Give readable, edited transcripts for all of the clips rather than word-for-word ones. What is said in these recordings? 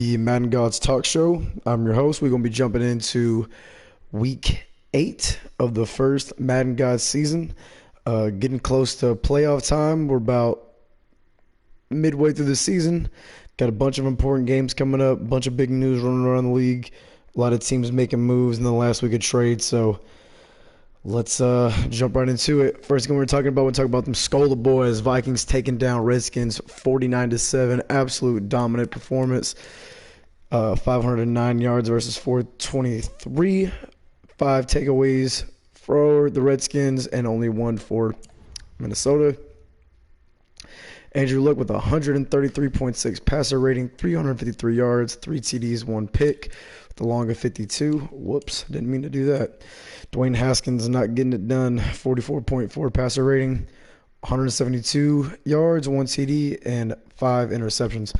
The Madden Gods Talk Show. I'm your host. We're going to be jumping into week 8 of the first Madden Gods season. Getting close to playoff time. We're about midway through the season. Got a bunch of important games coming up, a bunch of big news running around the league. A lot of teams making moves in the last week of trade. So let's jump right into it. First game we're talking about, we'll talk about them Scola boys. Vikings taking down Redskins 49-7. Absolute dominant performance. 509 yards versus 423. 5 takeaways for the Redskins and only 1 for Minnesota. Andrew Luck with 133.6 passer rating, 353 yards, 3 TDs, 1 pick, with a long of 52. Whoops, didn't mean to do that. Dwayne Haskins not getting it done, 44.4 passer rating, 172 yards, 1 TD, and 5 interceptions.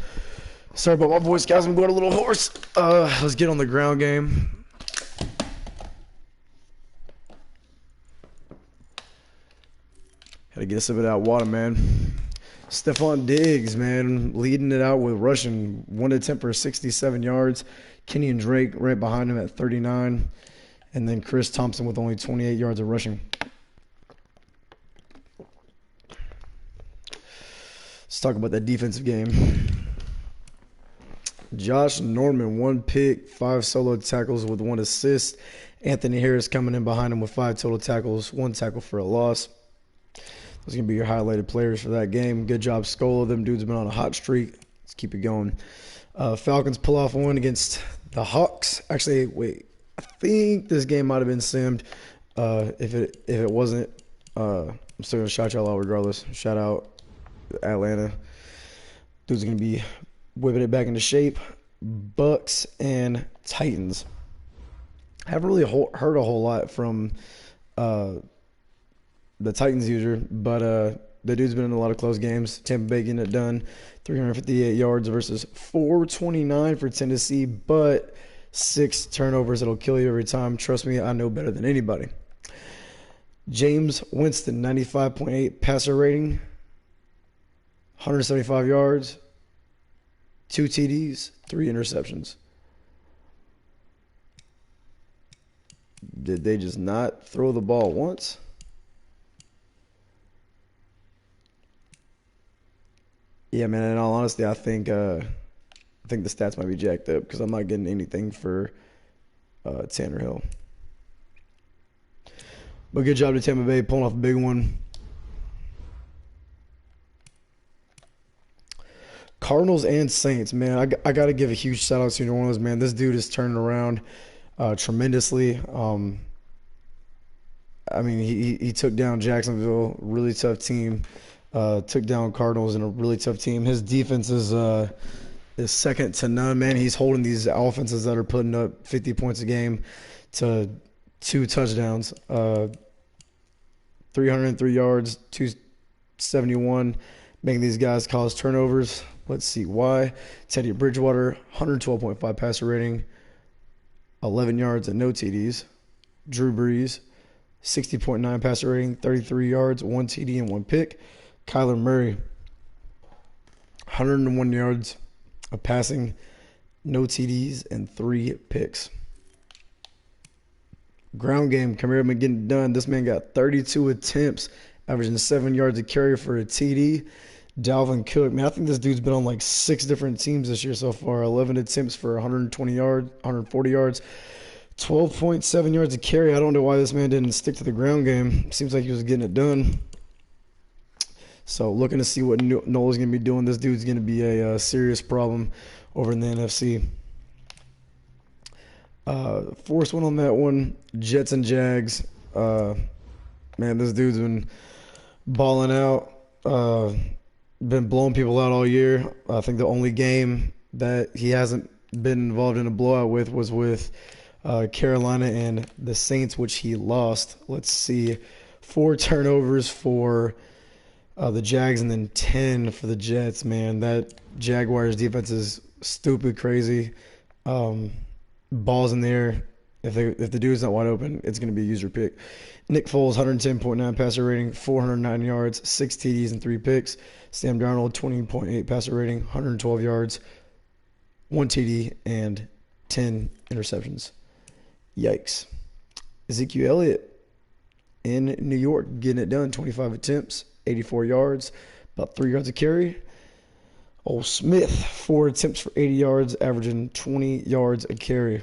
Sorry about my voice, guys. I'm going a little hoarse. Let's get on the ground game. Had to get a sip of that water, man. Stephon Diggs, man, leading it out with rushing. 1 attempt for 67 yards. Kenny and Drake right behind him at 39. And then Chris Thompson with only 28 yards of rushing. Let's talk about that defensive game. Josh Norman, 1 pick, 5 solo tackles with 1 assist. Anthony Harris coming in behind him with 5 total tackles, 1 tackle for a loss. Those are going to be your highlighted players for that game. Good job, Scola. Them dudes have been on a hot streak. Let's keep it going. Falcons pull off one against the Hawks. Actually, wait. I think this game might have been simmed. If it wasn't, I'm still going to shout y'all out regardless. Shout out Atlanta. Dudes are going to be whipping it back into shape. Bucks and Titans. I haven't really heard a whole lot from the Titans user, but the dude's been in a lot of close games. Tampa Bay getting it done. 358 yards versus 429 for Tennessee, but 6 turnovers that'll kill you every time. Trust me, I know better than anybody. James Winston, 95.8 passer rating, 175 yards, 2 TDs, 3 interceptions. Did they just not throw the ball once? Yeah, man, in all honesty, I think the stats might be jacked up because I'm not getting anything for Tanner Hill. But good job to Tampa Bay pulling off a big one. Cardinals and Saints, man, I got to give a huge shout out to New Orleans, man. This dude is turning around tremendously. I mean, he took down Jacksonville, really tough team. Took down Cardinals in a really tough team. His defense is second to none, man. He's holding these offenses that are putting up 50 points a game to 2 touchdowns. 303 yards, 271, making these guys cause turnovers. Let's see why. Teddy Bridgewater, 112.5 passer rating, 11 yards and no TDs. Drew Brees, 60.9 passer rating, 33 yards, 1 TD and 1 pick. Kyler Murray, 101 yards of passing, no TDs, and 3 picks. Ground game, Kamara been getting done. This man got 32 attempts, averaging 7 yards a carry for a TD. Dalvin Cook, man, I think this dude's been on like 6 different teams this year so far. 11 attempts for 120 yards, 140 yards, 12.7 yards a carry. I don't know why this man didn't stick to the ground game. Seems like he was getting it done. So looking to see what Nolan's going to be doing. This dude's going to be a serious problem over in the NFC. Forced one on that one. Jets and Jags. Man, this dude's been balling out. Been blowing people out all year. I think the only game that he hasn't been involved in a blowout with was with Carolina and the Saints, which he lost. Let's see. 4 turnovers for the Jags and then 10 for the Jets, man. That Jaguars defense is stupid crazy. Balls in the air. If the dude's not wide open, it's going to be a user pick. Nick Foles, 110.9 passer rating, 409 yards, 6 TDs and 3 picks. Sam Darnold, 20.8 passer rating, 112 yards, 1 TD, and 10 interceptions. Yikes. Ezekiel Elliott in New York getting it done. 25 attempts, 84 yards, about 3 yards a carry. Old Smith, 4 attempts for 80 yards, averaging 20 yards a carry.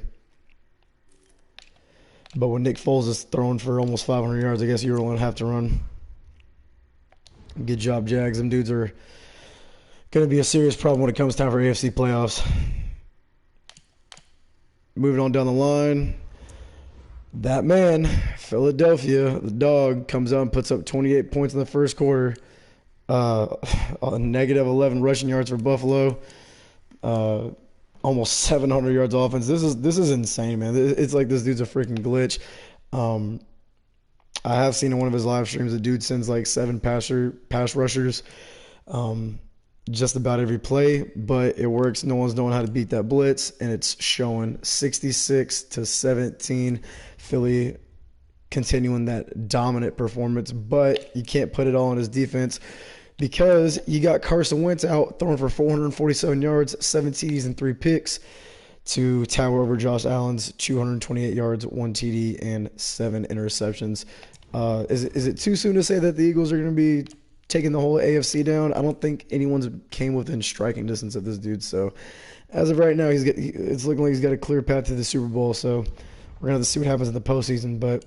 But when Nick Foles is throwing for almost 500 yards, I guess you're going to have to run. Good job, Jags. Them dudes are going to be a serious problem when it comes time for AFC playoffs. Moving on down the line. That man, Philadelphia, the dog, comes out and puts up 28 points in the first quarter. A negative 11 rushing yards for Buffalo. Almost 700 yards offense. This is insane, man. It's like this dude's a freaking glitch. I have seen in one of his live streams, the dude sends like 7 pass rushers just about every play, but it works. No one's knowing how to beat that blitz, and it's showing 66-17. Philly continuing that dominant performance, but you can't put it all on his defense because you got Carson Wentz out throwing for 447 yards, 7 TDs, and 3 picks to tower over Josh Allen's 228 yards, 1 TD, and 7 interceptions. Is it too soon to say that the Eagles are going to be taking the whole AFC down? I don't think anyone's came within striking distance of this dude. So as of right now, it's looking like he's got a clear path to the Super Bowl. So we're going to have to see what happens in the postseason. But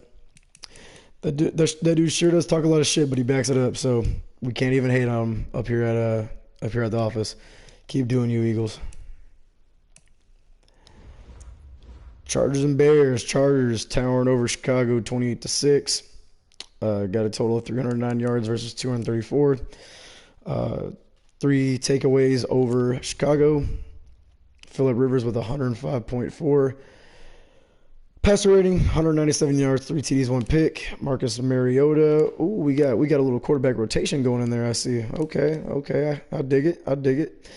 that dude sure does talk a lot of shit, but he backs it up. So we can't even hate on him up here at the office. Keep doing you, Eagles. Chargers and Bears. Chargers towering over Chicago 28-6. Got a total of 309 yards versus 234. 3 takeaways over Chicago. Phillip Rivers with 105.4. Passer rating, 197 yards, 3 TDs, 1 pick. Marcus Mariota. Ooh, we got a little quarterback rotation going in there, I see. Okay. I dig it.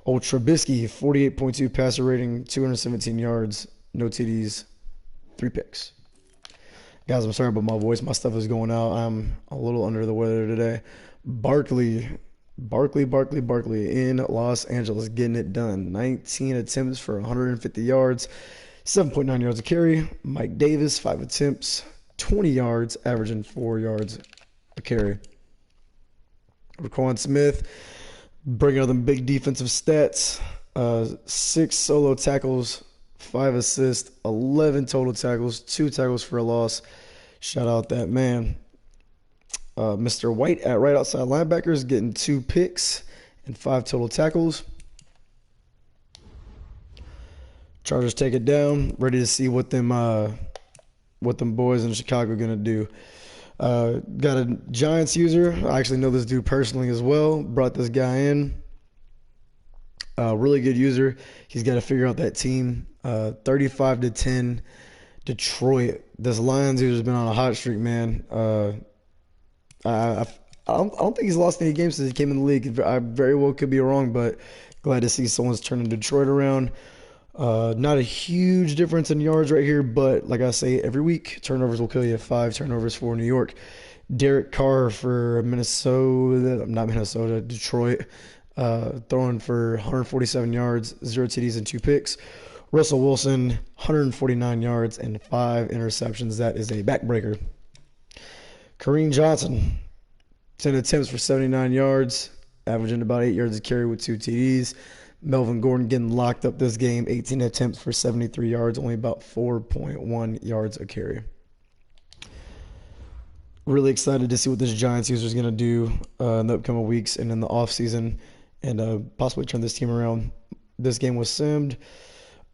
Old Trubisky, 48.2 passer rating, 217 yards, no TDs, 3 picks. Guys, I'm sorry about my voice. My stuff is going out. I'm a little under the weather today. Barkley in Los Angeles getting it done. 19 attempts for 150 yards, 7.9 yards a carry. Mike Davis, 5 attempts, 20 yards, averaging 4 yards a carry. Raquan Smith, bringing out them big defensive stats. 6 solo tackles, 5 assists, 11 total tackles, 2 tackles for a loss. Shout out that man. Mr. White at right outside linebackers getting 2 picks and 5 total tackles. Chargers take it down. Ready to see what them boys in Chicago are going to do. Got a Giants user. I actually know this dude personally as well. Brought this guy in. Really good user. He's got to figure out that team. 35-10 Detroit. This Lions user's been on a hot streak, man. I don't think he's lost any games since he came in the league. I very well could be wrong, but glad to see someone's turning Detroit around. Not a huge difference in yards right here, but like I say every week, turnovers will kill you. 5 turnovers for New York. Derek Carr for Detroit. Throwing for 147 yards, 0 TDs, and 2 picks. Russell Wilson, 149 yards and 5 interceptions. That is a backbreaker. Kareem Johnson, 10 attempts for 79 yards, averaging about 8 yards a carry with 2 TDs. Melvin Gordon getting locked up this game, 18 attempts for 73 yards, only about 4.1 yards a carry. Really excited to see what this Giants user is going to do in the upcoming weeks and in the offseason and possibly turn this team around. This game was simmed.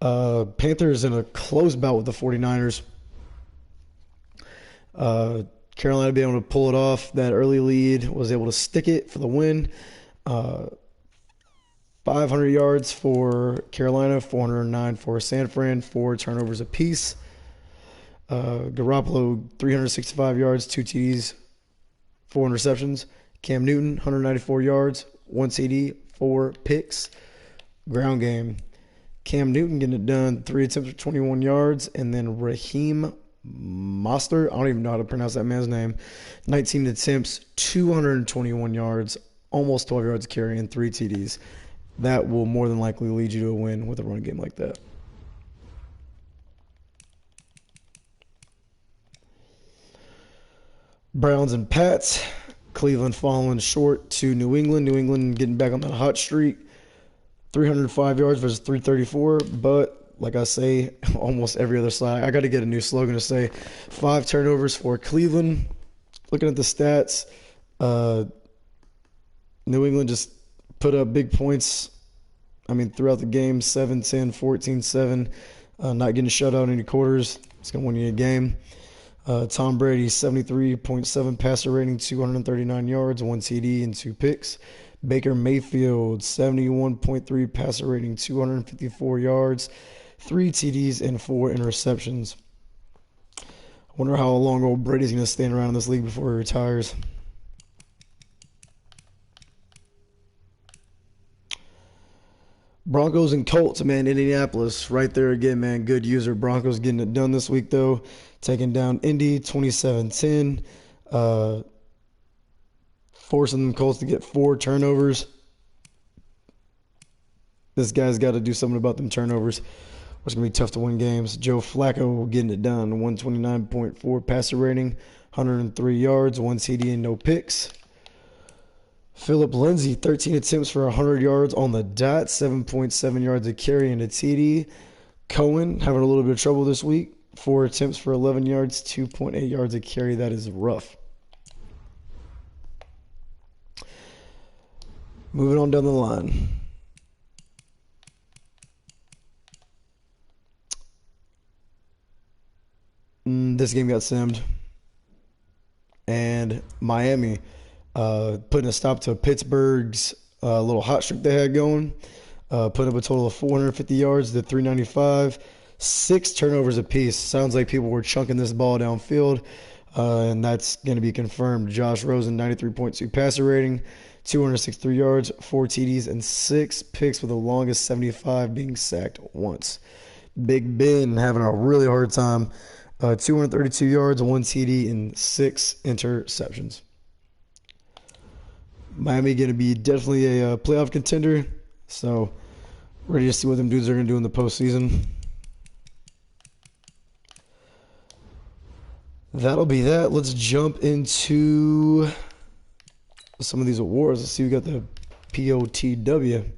Panthers in a close bout with the 49ers. Carolina being able to pull it off. That early lead, was able to stick it for the win. 500 yards for Carolina, 409 for San Fran, 4 turnovers apiece. Garoppolo, 365 yards, 2 TDs, 4 interceptions. Cam Newton, 194 yards, 1 TD, 4 picks. Ground game. Cam Newton getting it done, 3 attempts for 21 yards. And then Raheem Mostert, I don't even know how to pronounce that man's name, 19 attempts, 221 yards, almost 12 yards carry, and 3 TDs. that will more than likely lead you to a win with a run game like that. Browns and Pats. Cleveland falling short to New England. New England getting back on that hot streak. 305 yards versus 334. But like I say, almost every other slide, I got to get a new slogan to say 5 turnovers for Cleveland. Looking at the stats, New England just put up big points. I mean, throughout the game, 7-10, 14-7. Not getting shut out in any quarters. It's going to win you a game. Tom Brady, 73.7 passer rating, 239 yards, 1 TD, and 2 picks. Baker Mayfield, 71.3 passer rating, 254 yards, 3 TDs, and 4 interceptions. I wonder how long old Brady's going to stand around in this league before he retires. Broncos and Colts, man. Indianapolis, right there again, man. Good user. Broncos getting it done this week, though. Taking down Indy, 27-10. Forcing the Colts to get 4 turnovers. This guy's got to do something about them turnovers. It's going to be tough to win games. Joe Flacco getting it done. 129.4 passer rating, 103 yards, 1 TD, and no picks. Philip Lindsay, 13 attempts for 100 yards on the dot, 7.7 yards a carry and a TD. Cohen having a little bit of trouble this week. 4 attempts for 11 yards, 2.8 yards a carry. That is rough. Moving on down the line. This game got simmed. And Miami putting a stop to Pittsburgh's little hot streak they had going. Putting up a total of 450 yards to 395. 6 turnovers apiece. Sounds like people were chunking this ball downfield. And that's going to be confirmed. Josh Rosen, 93.2 passer rating, 263 yards, 4 TDs, and 6 picks, with the longest 75 being sacked once. Big Ben having a really hard time. 232 yards, 1 TD, and 6 interceptions. Miami going to be definitely a playoff contender. So ready to see what them dudes are going to do in the postseason. That'll be that. Let's jump into some of these awards. Let's see, we got the POTW.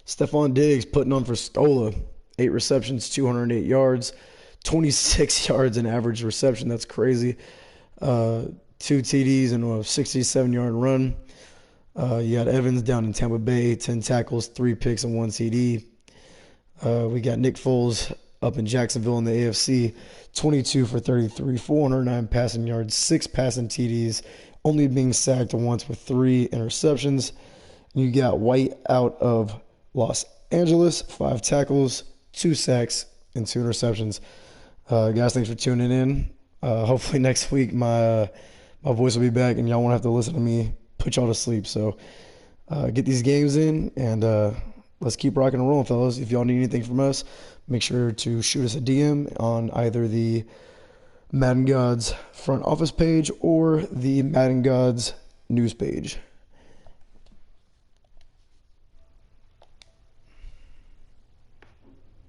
Stephon Diggs putting on for Stola. 8 receptions, 208 yards, 26 yards in average reception. That's crazy. 2 TDs and a 67-yard run. You got Evans down in Tampa Bay, 10 tackles, 3 picks, and 1 TD. We got Nick Foles up in Jacksonville in the AFC, 22 for 33, 409 passing yards, 6 passing TDs, only being sacked once with 3 interceptions. You got White out of Los Angeles, 5 tackles, 2 sacks, and 2 interceptions. Guys, thanks for tuning in. Hopefully next week my voice will be back and y'all won't have to listen to me put y'all to sleep. So get these games in and let's keep rocking and rolling, fellas. If y'all need anything from us, make sure to shoot us a DM on either the Madden Gods front office page or the Madden Gods news page.